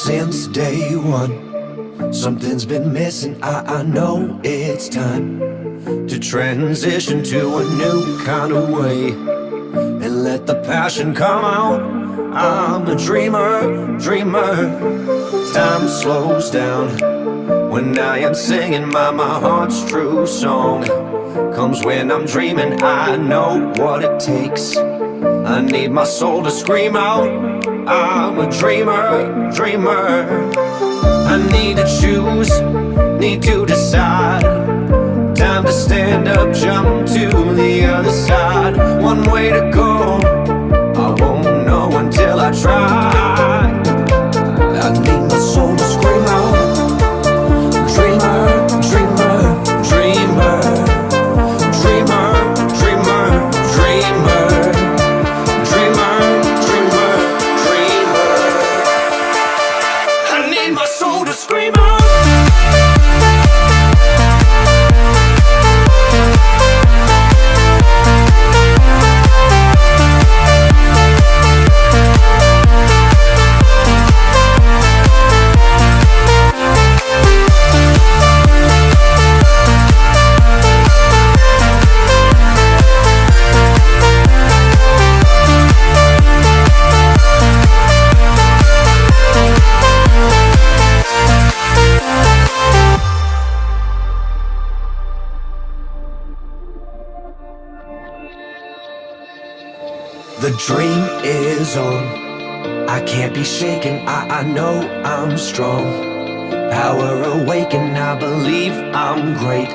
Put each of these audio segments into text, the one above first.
since day one. Something's been missing, I know it's time to transition to a new kind of way and let the passion come out. I'm a dreamer, dreamer. Time slows down when I am singing my heart's true song. Comes when I'm dreaming, I know what it takes. I need my soul to scream out. I'm a dreamer, dreamer. I need to choose, need to decide. Time to stand up, jump to the other side. One way to go, I won't know until I try. I need my soul to scream out. Dreamer, dreamer, dreamer. Dreamer, dreamer, dreamer. Dreamer, dreamer, dreamer. I need my soul to scream out. The dream is on. I can't be shaken, I know I'm strong. Power awaken, I believe I'm great.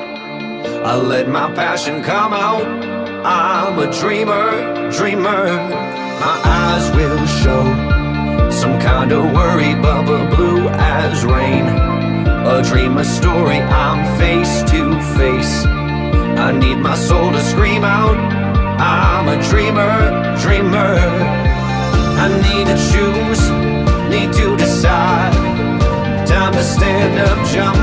I let my passion come out. I'm a dreamer, dreamer. My eyes will show some kind of worry, bubble blue as rain. A dream, a story, I'm face to face. I need my soul to scream out. I'm a dreamer, dreamer. I need to choose, need to decide. Time to stand up, jump